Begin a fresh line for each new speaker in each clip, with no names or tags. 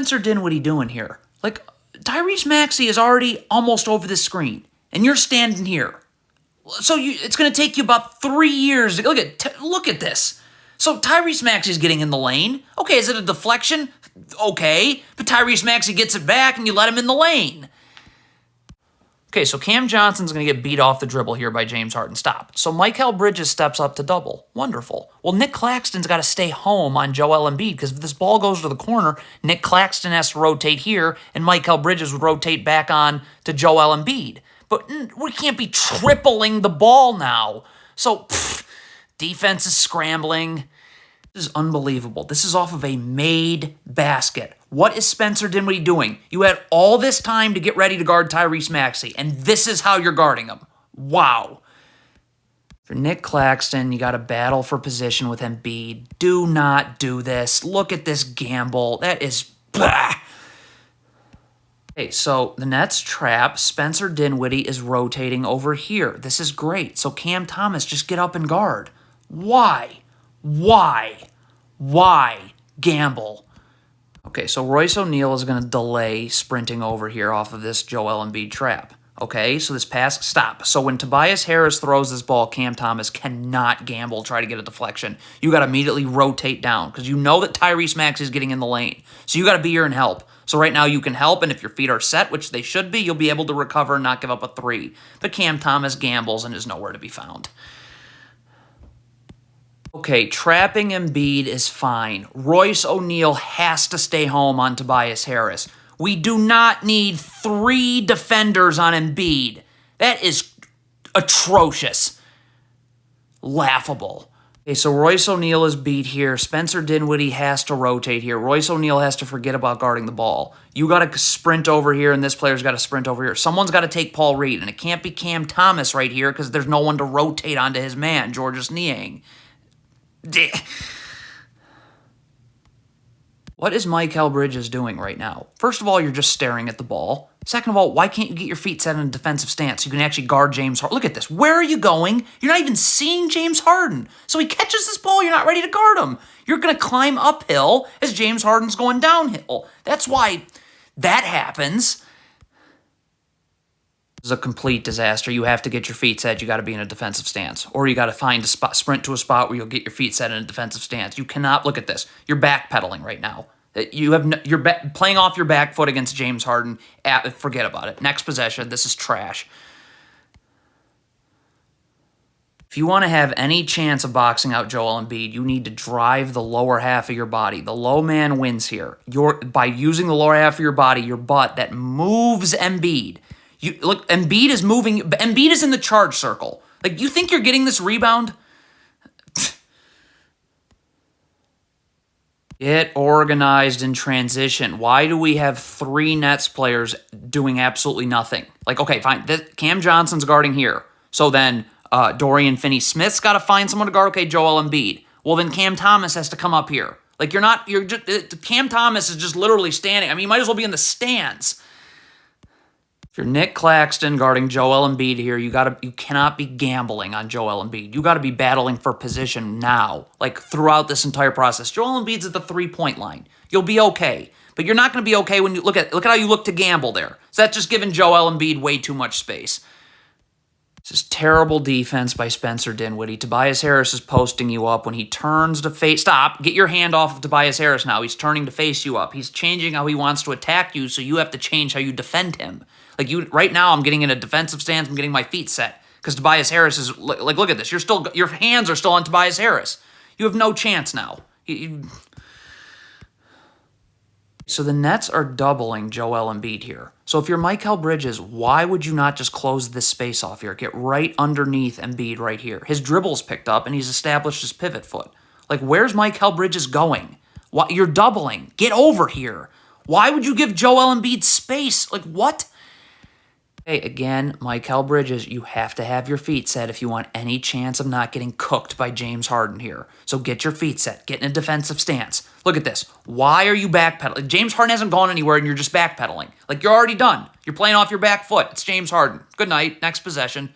Spencer Dinwiddie doing here? Like, Tyrese Maxey is already almost over the screen, and you're standing here. So it's going to take you about 3 years to look at this. So Tyrese Maxey's getting in the lane. Okay, is it a deflection? Okay, but Tyrese Maxey gets it back, and you let him in the lane. Okay, so Cam Johnson's going to get beat off the dribble here by James Harden. Stop. So Mikal Bridges steps up to double. Wonderful. Well, Nick Claxton's got to stay home on Joel Embiid because if this ball goes to the corner, Nick Claxton has to rotate here, and Mikal Bridges would rotate back on to Joel Embiid. But we can't be tripling the ball now. So, defense is scrambling. This is unbelievable. This is off of a made basket. What is Spencer Dinwiddie doing? You had all this time to get ready to guard Tyrese Maxey, and this is how you're guarding him. Wow. For Nick Claxton, you got to battle for position with Embiid. Do not do this. Look at this gamble. That is blah. Okay, so the Nets trap. Spencer Dinwiddie is rotating over here. This is great. So Cam Thomas, just get up and guard. Why? Gamble. Okay, so Royce O'Neal is going to delay sprinting over here off of this Joel Embiid trap. Okay, so this pass, stop. So when Tobias Harris throws this ball, Cam Thomas cannot gamble, try to get a deflection. You got to immediately rotate down because you know that Tyrese Maxey is getting in the lane. So you got to be here and help. So right now you can help, and if your feet are set, which they should be, you'll be able to recover and not give up a three. But Cam Thomas gambles and is nowhere to be found. Okay, trapping Embiid is fine. Royce O'Neal has to stay home on Tobias Harris. We do not need 3 defenders on Embiid. That is atrocious. Laughable. Okay, so Royce O'Neal is beat here. Spencer Dinwiddie has to rotate here. Royce O'Neal has to forget about guarding the ball. You got to sprint over here, and this player's got to sprint over here. Someone's got to take Paul Reed, and it can't be Cam Thomas right here because there's no one to rotate onto his man, Georges Niang. What is Mikal Bridges doing right now? First of all, you're just staring at the ball. Second of all, why can't you get your feet set in a defensive stance so you can actually guard James Harden? Look at this. Where are you going? You're not even seeing James Harden. So he catches this ball, you're not ready to guard him. You're going to climb uphill as James Harden's going downhill. That's why that happens. This is a complete disaster. You have to get your feet set. You got to be in a defensive stance. Or you got to find a spot, sprint to a spot where you'll get your feet set in a defensive stance. You cannot, look at this. You're backpedaling right now. You're playing off your back foot against James Harden. Forget about it. Next possession. This is trash. If you want to have any chance of boxing out Joel Embiid, you need to drive the lower half of your body. The low man wins here. By using the lower half of your body, your butt, that moves Embiid. Look, Embiid is moving. Embiid is in the charge circle. Like, you think you're getting this rebound? Get organized in transition. Why do we have 3 Nets players doing absolutely nothing? Like, okay, fine. Cam Johnson's guarding here. So then Dorian Finney-Smith's got to find someone to guard. Okay, Joel Embiid. Well, then Cam Thomas has to come up here. Like, Cam Thomas is just literally standing. I mean, you might as well be in the stands. If you're Nick Claxton guarding Joel Embiid here, you cannot be gambling on Joel Embiid. You got to be battling for position now, like throughout this entire process. Joel Embiid's at the 3-point line. You'll be okay, but you're not going to be okay when you look at how you look to gamble there. So that's just giving Joel Embiid way too much space. This is terrible defense by Spencer Dinwiddie. Tobias Harris is posting you up when he turns to face. Stop. Get your hand off of Tobias Harris now. He's turning to face you up. He's changing how he wants to attack you, so you have to change how you defend him. Right now, I'm getting in a defensive stance. I'm getting my feet set because Tobias Harris is like, look at this. Your hands are still on Tobias Harris. You have no chance now. So the Nets are doubling Joel Embiid here. So if you're Mikal Bridges, why would you not just close this space off here? Get right underneath Embiid right here. His dribble's picked up, and he's established his pivot foot. Like, where's Mikal Bridges going? Why, you're doubling. Get over here. Why would you give Joel Embiid space? Like, what? Hey, again, Mikal Bridges, you have to have your feet set if you want any chance of not getting cooked by James Harden here. So get your feet set. Get in a defensive stance. Look at this. Why are you backpedaling? James Harden hasn't gone anywhere, and you're just backpedaling. Like, you're already done. You're playing off your back foot. It's James Harden. Good night. Next possession.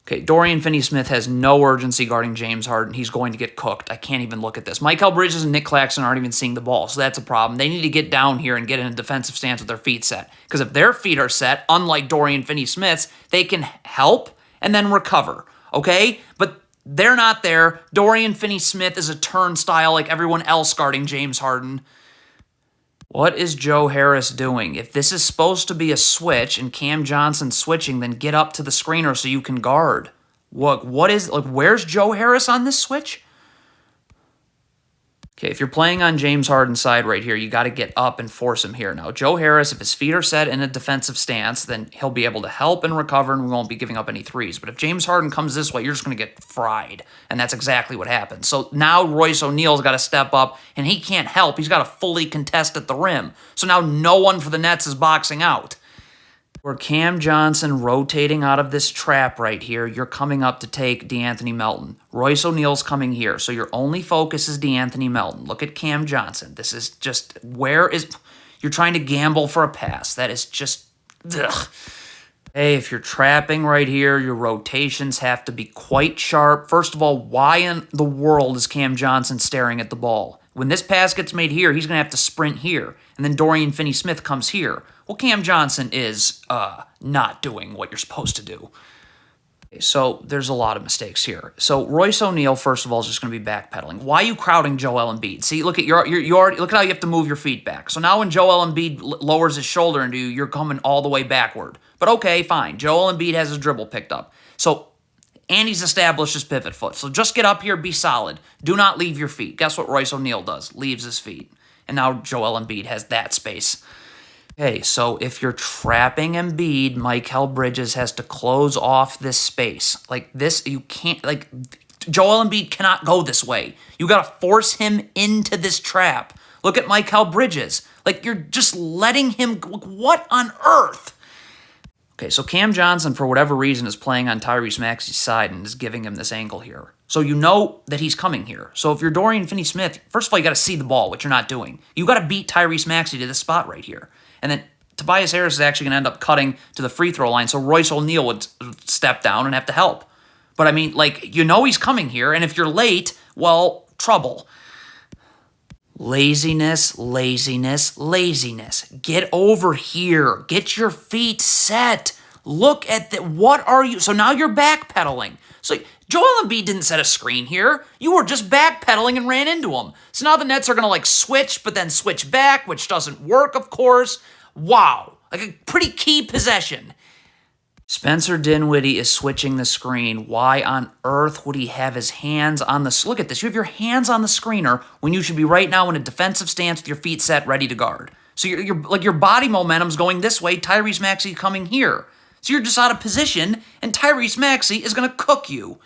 Okay, Dorian Finney-Smith has no urgency guarding James Harden. He's going to get cooked. I can't even look at this. Mikal Bridges and Nick Claxton aren't even seeing the ball, so that's a problem. They need to get down here and get in a defensive stance with their feet set. Because if their feet are set, unlike Dorian Finney-Smith's, they can help and then recover, okay? But they're not there. Dorian Finney-Smith is a turnstile like everyone else guarding James Harden. What is Joe Harris doing? If this is supposed to be a switch and Cam Johnson switching, then get up to the screener so you can guard. Where's Joe Harris on this switch? Okay, if you're playing on James Harden's side right here, you got to get up and force him here. Now, Joe Harris, if his feet are set in a defensive stance, then he'll be able to help and recover, and we won't be giving up any threes. But if James Harden comes this way, you're just going to get fried, and that's exactly what happens. So now Royce O'Neal's got to step up, and he can't help. He's got to fully contest at the rim. So now no one for the Nets is boxing out. Where Cam Johnson rotating out of this trap right here, you're coming up to take DeAnthony Melton. Royce O'Neal's coming here, so your only focus is DeAnthony Melton. Look at Cam Johnson. This is just, you're trying to gamble for a pass. That is just, ugh. Hey, if you're trapping right here, your rotations have to be quite sharp. First of all, why in the world is Cam Johnson staring at the ball? When this pass gets made here, he's going to have to sprint here, and then Dorian Finney-Smith comes here. Well, Cam Johnson is not doing what you're supposed to do. Okay, so there's a lot of mistakes here. So Royce O'Neal, first of all, is just going to be backpedaling. Why are you crowding Joel Embiid? See, look at you already look at how you have to move your feet back. So now when Joel Embiid lowers his shoulder into you, you're coming all the way backward. But okay, fine. Joel Embiid has his dribble picked up. And he's established his pivot foot. So just get up here, be solid. Do not leave your feet. Guess what Royce O'Neal does? Leaves his feet. And now Joel Embiid has that space. Okay, so if you're trapping Embiid, Mikal Bridges has to close off this space. Like this, you can't, Joel Embiid cannot go this way. You got to force him into this trap. Look at Mikal Bridges. You're just letting him, what on earth? Okay, so Cam Johnson, for whatever reason, is playing on Tyrese Maxey's side and is giving him this angle here. So you know that he's coming here. So if you're Dorian Finney-Smith, first of all, you got to see the ball, which you're not doing. You got to beat Tyrese Maxey to this spot right here. And then Tobias Harris is actually going to end up cutting to the free throw line, so Royce O'Neal would step down and have to help. But I mean, he's coming here, and if you're late, well, trouble. Laziness, laziness, laziness. Get over here. Get your feet set. Look at that. What are you? So now you're backpedaling. So Joel Embiid didn't set a screen here. You were just backpedaling and ran into him. So now the Nets are going to switch, but then switch back, which doesn't work, of course. Wow. A pretty key possession. Spencer Dinwiddie is switching the screen. Why on earth would he have his hands on the... Look at this. You have your hands on the screener when you should be right now in a defensive stance with your feet set, ready to guard. So your body momentum's going this way. Tyrese Maxey coming here. So you're just out of position, and Tyrese Maxey is going to cook you.